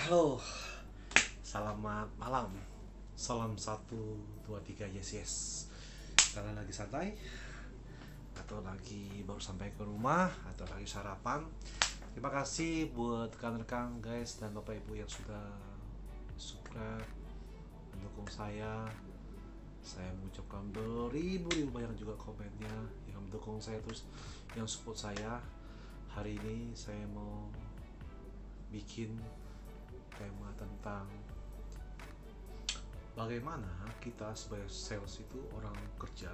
Halo, selamat malam. Salam 1, 2, 3, yes yes. Kalian lagi santai? Atau lagi baru sampai ke rumah? Atau lagi sarapan? Terima kasih buat rekan-rekan guys dan bapak ibu yang sudah subscribe, mendukung saya. Saya mengucapkan beribu-ribu banyak juga komennya yang mendukung saya terus, yang support saya. Hari ini saya mau bikin tema tentang bagaimana kita sebagai sales itu, orang kerja,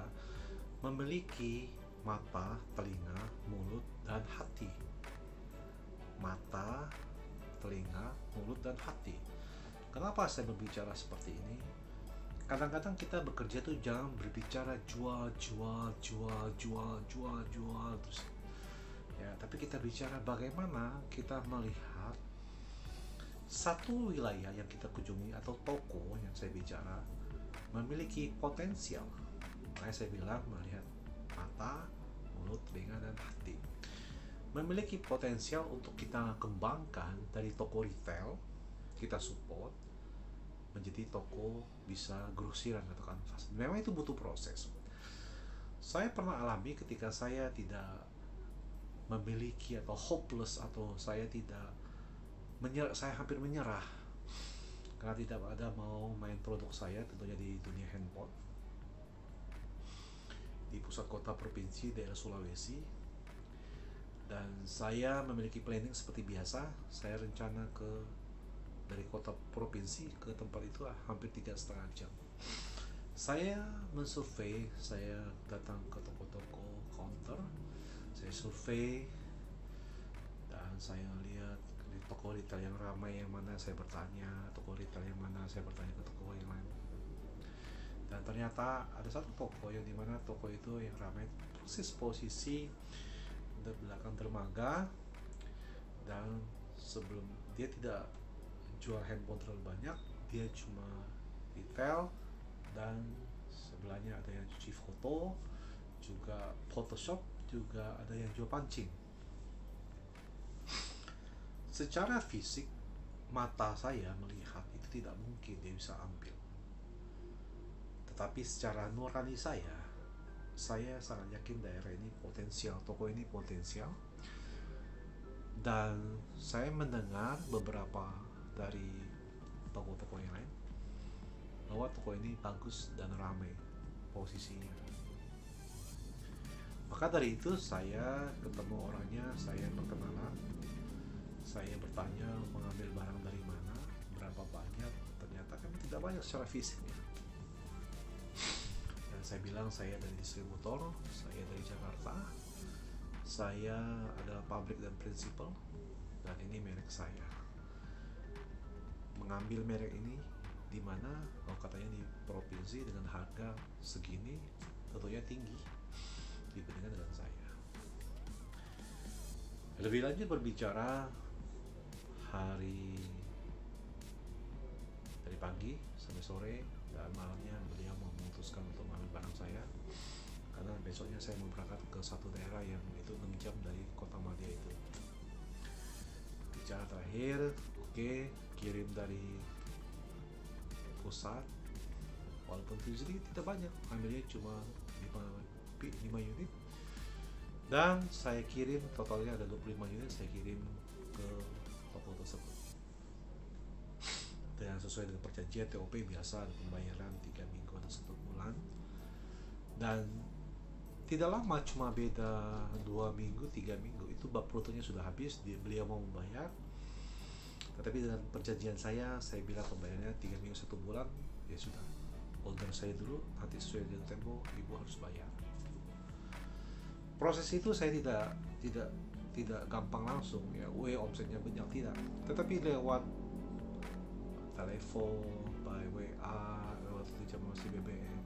memiliki mata, telinga, mulut, dan hati. Mata, telinga, mulut, dan hati. Kenapa saya berbicara seperti ini? Kadang-kadang kita bekerja tuh jangan berbicara jual terus ya, tapi kita bicara bagaimana kita melihat satu wilayah yang kita kunjungi atau toko yang saya bicara memiliki potensial. Makanya saya bilang melihat mata, mulut, telinga, dan hati memiliki potensial untuk kita kembangkan dari toko retail kita support menjadi toko bisa grosiran atau kanvas. Memang itu butuh proses. Saya pernah alami ketika saya tidak memiliki atau hopeless, atau saya tidak menyerah, saya hampir menyerah karena tidak ada mau main produk saya tentunya di dunia handphone di pusat kota provinsi daerah Sulawesi. Dan saya memiliki planning seperti biasa. Saya rencana dari kota provinsi ke tempat itu hampir 3,5 jam. Saya mensurvei, saya datang ke toko-toko counter, saya survei, dan saya lihat di toko retail yang ramai yang mana saya bertanya, toko retail yang mana saya bertanya ke toko yang lain. Dan ternyata ada satu toko yang dimana toko itu yang ramai persis posisi di belakang dermaga, dan sebelum dia tidak jual handphone terlalu banyak, dia cuma retail, dan sebelahnya ada yang cuci foto, juga Photoshop, juga ada yang jual pancing. Secara fisik mata saya melihat itu tidak mungkin dia bisa ambil, tetapi secara nurani saya sangat yakin daerah ini potensial, toko ini potensial. Dan saya mendengar beberapa dari toko-toko yang lain bahwa toko ini bagus dan ramai posisinya. Maka dari itu saya ketemu orangnya, saya berkenalan, saya bertanya mengambil barang dari mana, berapa banyak. Ternyata kan tidak banyak secara fisiknya. Dan saya bilang saya dari distributor, saya dari Jakarta, saya adalah pabrik dan prinsipal, dan ini merek saya. Mengambil merek ini di mana katanya di provinsi dengan harga segini tentunya tinggi dibandingkan dengan saya. Lebih lanjut berbicara, hari dari pagi sampai sore dan malamnya beliau memutuskan untuk mengambil barang saya karena besoknya saya mau berangkat ke satu daerah yang itu 6 jam dari kota Madia itu. Bicara terakhir, oke, kirim dari pusat, walaupun itu tidak banyak, ambilnya cuma 5 unit, dan saya kirim totalnya ada 25 unit, saya kirim ke toko tersebut dengan sesuai dengan perjanjian TOP biasa, ada pembayaran 3 minggu atau 1 bulan. Dan tidak lama, cuma beda 2 minggu, 3 minggu, itu bab protonya sudah habis, beliau mau membayar. Tetapi dengan perjanjian saya bilang pembayarannya 3 minggu 1 bulan, ya sudah, order saya dulu, nanti sesuai dengan tempo ibu harus bayar. Proses itu saya tidak gampang langsung ya, omsetnya banyak, tidak, tetapi lewat telepon, by WA, lewat masih BBM,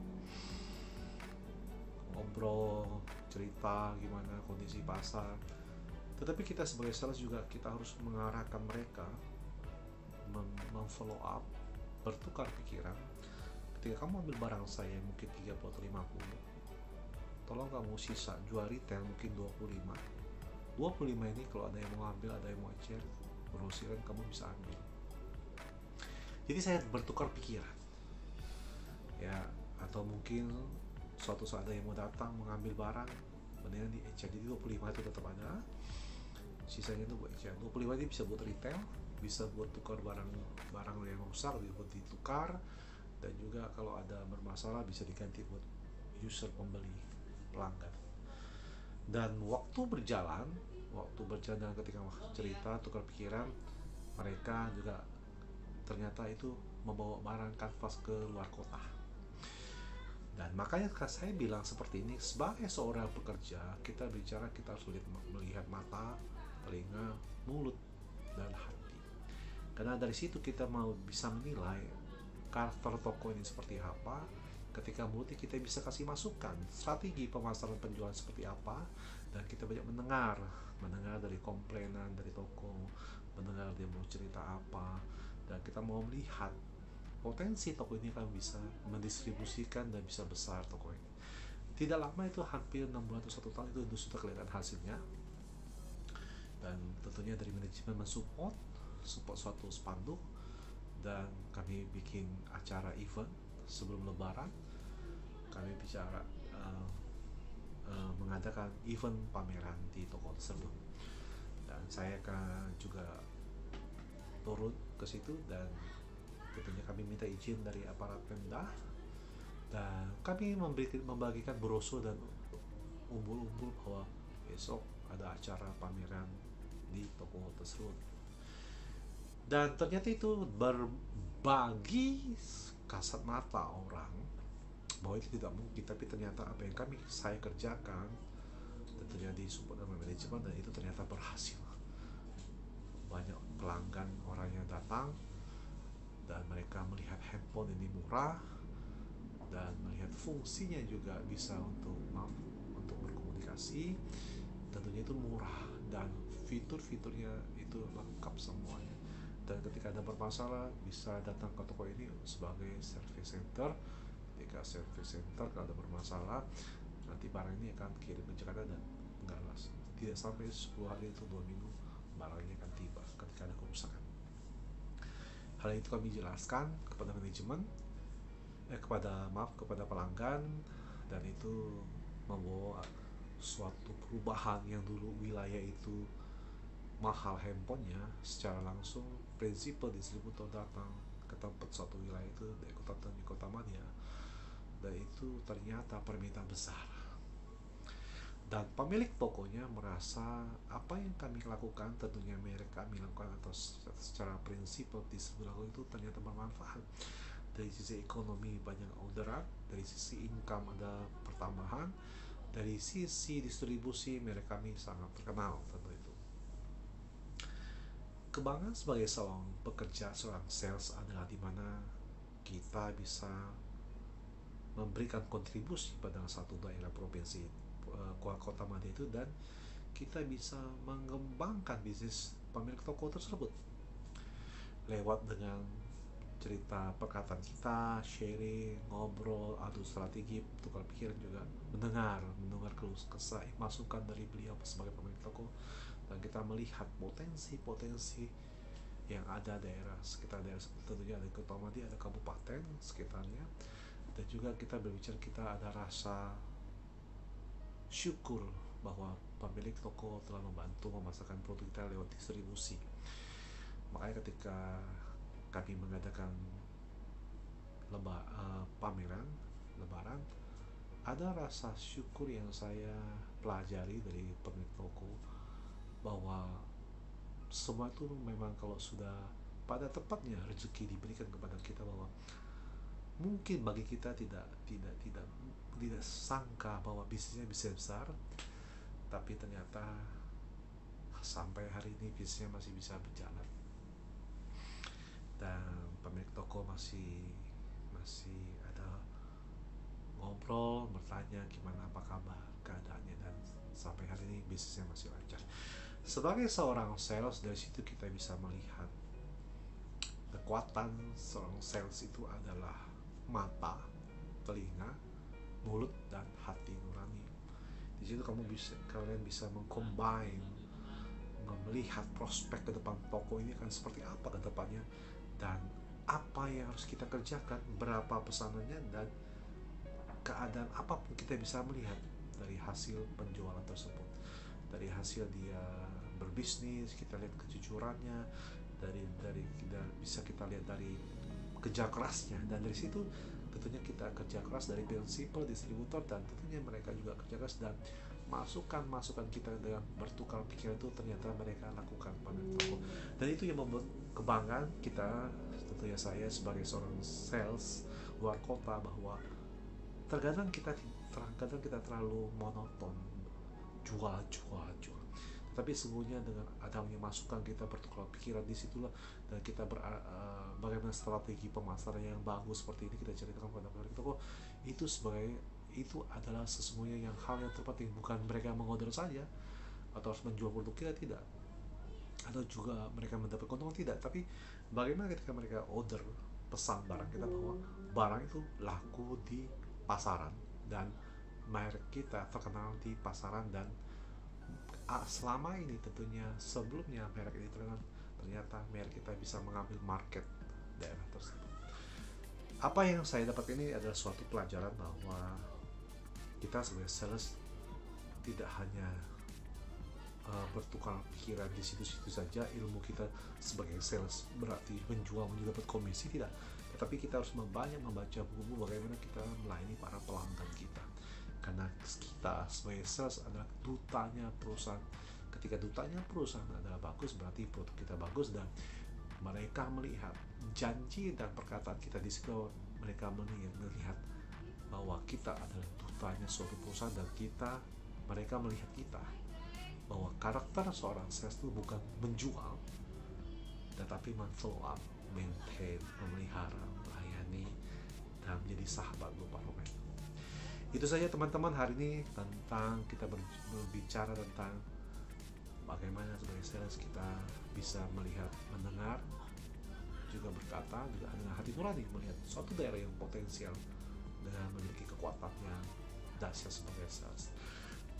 ngobrol, cerita gimana kondisi pasar. Tetapi kita sebagai sales juga kita harus mengarahkan mereka, memfollow up, bertukar pikiran. Ketika kamu ambil barang saya mungkin 30 atau 50, tolong kamu sisa jual retail mungkin 25 ini, kalau ada yang mau ambil, ada yang mau share, grosiran kamu bisa ambil. Jadi saya bertukar pikiran ya, atau mungkin suatu saat ada yang mau datang mengambil barang, mendingan di exchange. Jadi 25 itu tetap ada, sisanya itu buat exchange. 25 ini bisa buat retail, bisa buat tukar barang yang rusak buat ditukar, dan juga kalau ada bermasalah bisa diganti buat user, pembeli, pelanggan. Dan waktu berjalan ketika cerita tukar pikiran, mereka juga ternyata itu membawa barang kanvas ke luar kota. Dan makanya saya bilang seperti ini, sebagai seorang pekerja, kita bicara, kita harus melihat mata, telinga, mulut, dan hati. Karena dari situ kita mau bisa menilai karakter toko ini seperti apa. Ketika multi, kita bisa kasih masukan strategi pemasaran penjualan seperti apa, dan kita banyak mendengar dari komplainan dari toko, mendengar dia mau cerita apa, dan kita mau melihat potensi toko ini kan bisa mendistribusikan dan bisa besar toko ini. Tidak lama itu, hampir 6 bulan atau 1 tahun itu sudah kelihatan hasilnya. Dan tentunya dari manajemen mensupport suatu spanduk, dan kami bikin acara event sebelum lebaran. Kami bicara mengadakan event pameran di toko tersebut, dan saya akan juga turun ke situ, dan tentunya kami minta izin dari aparat Pemda, dan kami membagikan brosur dan umbul-umbul bahwa besok ada acara pameran di toko tersebut. Dan ternyata itu berbagi kasat mata orang bahwa itu tidak mungkin, tapi ternyata apa yang saya kerjakan tentunya disupport sama manajemen, dan itu ternyata berhasil. Banyak pelanggan, orang yang datang, dan mereka melihat handphone ini murah, dan melihat fungsinya juga bisa untuk berkomunikasi. Tentunya itu murah, dan fitur-fiturnya itu lengkap semuanya. Dan ketika ada bermasalah, bisa datang ke toko ini sebagai service center. Ketika service center, kalau ada bermasalah, nanti barang ini akan kirim ke Jakarta, dan tidak sampai 10 hari atau 2 minggu barangnya akan tiba ketika ada kerusakan. Hal itu kami jelaskan kepada manajemen, kepada pelanggan, dan itu membawa suatu perubahan. Yang dulu wilayah itu mahal handphonenya, secara langsung prinsipal distributor datang ke tempat suatu wilayah itu di kota Mania, dan itu ternyata permintaan besar, dan pemilik tokonya merasa apa yang kami lakukan, tentunya merek kami lakukan atau secara prinsip distributor itu ternyata bermanfaat. Dari sisi ekonomi banyak orderan, dari sisi income ada pertambahan, dari sisi distribusi merek kami sangat terkenal. Tentu itu kebanggaan sebagai seorang pekerja, seorang sales adalah dimana kita bisa memberikan kontribusi pada satu daerah provinsi kota Madiun itu, dan kita bisa mengembangkan bisnis pemilik toko tersebut lewat dengan cerita perkataan kita, sharing, ngobrol, adu strategi, tukar pikiran, juga mendengar keluh kesah, masukan dari beliau sebagai pemilik toko, dan kita melihat potensi-potensi yang ada sekitar daerah, tentunya ada Kota Madiun, ada kabupaten sekitarnya, dan juga kita berbicara, kita ada rasa syukur bahwa pemilik toko telah membantu memasarkan produk kita lewat distribusi. Makanya ketika kami mengadakan pameran lebaran, ada rasa syukur yang saya pelajari dari pemilik toko, bahwa semua itu memang kalau sudah pada tepatnya rezeki diberikan kepada kita, bahwa mungkin bagi kita tidak sangka bahwa bisnisnya bisa besar, tapi ternyata sampai hari ini bisnisnya masih bisa berjalan, dan pemilik toko masih ada ngobrol, bertanya gimana, apa kabar, keadaannya, dan sampai hari ini bisnisnya masih lancar. Sebagai seorang sales, dari situ kita bisa melihat kekuatan seorang sales itu adalah mata, telinga, mulut, dan hati nurani. Di situ kalian bisa mengcombine, melihat prospek ke depan toko ini akan seperti apa ke depannya, dan apa yang harus kita kerjakan, berapa pesanannya, dan keadaan apapun kita bisa melihat dari hasil penjualan tersebut, dari hasil dia berbisnis, kita lihat kejujurannya, dari bisa kita lihat dari kerja kerasnya, dan dari situ tentunya kita kerja keras dari prinsipal distributor, dan tentunya mereka juga kerja keras, dan masukan kita dengan bertukar pikiran itu ternyata mereka lakukan pada toko. Dan itu yang membuat kebanggaan kita, tentunya saya sebagai seorang sales luar kota, bahwa terkadang kita terlalu monoton, jual. Tapi sesungguhnya dengan adanya masukan, kita bertukar pikiran di situlah, dan kita bagaimana strategi pemasaran yang bagus seperti ini kita ceritakan pada mereka toko. Itu adalah sesungguhnya hal yang terpenting, bukan mereka mengorder saja atau harus menjual produk kita, tidak, atau juga mereka mendapat keuntungan, tidak, tapi bagaimana ketika mereka order, pesan barang kita, bahwa barang itu laku di pasaran dan merek kita terkenal di pasaran, dan selama ini tentunya sebelumnya merek ini terkenal, ternyata merek kita bisa mengambil market daerah tersebut. Apa yang saya dapat ini adalah suatu pelajaran bahwa kita sebagai sales tidak hanya bertukar pikiran di situ-situ saja. Ilmu kita sebagai sales berarti menjual menjadi dapat komisi, tidak, tetapi kita harus banyak membaca buku-buku bagaimana kita melayani para pelanggan kita, karena kita sebagai sales adalah dutanya perusahaan. Ketika dutanya perusahaan adalah bagus, berarti produk kita bagus, dan mereka melihat janji dan perkataan kita di situ. Mereka melihat bahwa kita adalah dutanya suatu perusahaan, dan mereka melihat kita bahwa karakter seorang sales itu bukan menjual, tetapi men-follow up, maintain, memelihara, melayani, dan menjadi sahabat para pemain. Itu saja teman-teman hari ini tentang kita berbicara tentang bagaimana sebagai sales kita bisa melihat, mendengar, juga berkata, juga dengan hati nurani melihat suatu daerah yang potensial dengan memiliki kekuatan yang dahsyat sebagai sales.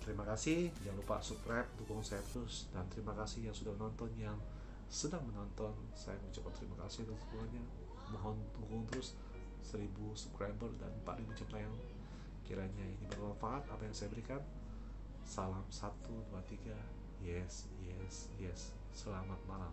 Terima kasih, jangan lupa subscribe, dukung saya terus, dan terima kasih yang sudah menonton, yang sedang menonton. Saya mengucapkan terima kasih atas dukungannya. Mohon dukung terus 1000 subscriber dan 4000 jam tayang. Kiranya ini bermanfaat apa yang saya berikan. Salam 1, 2, 3. Yes. Selamat malam.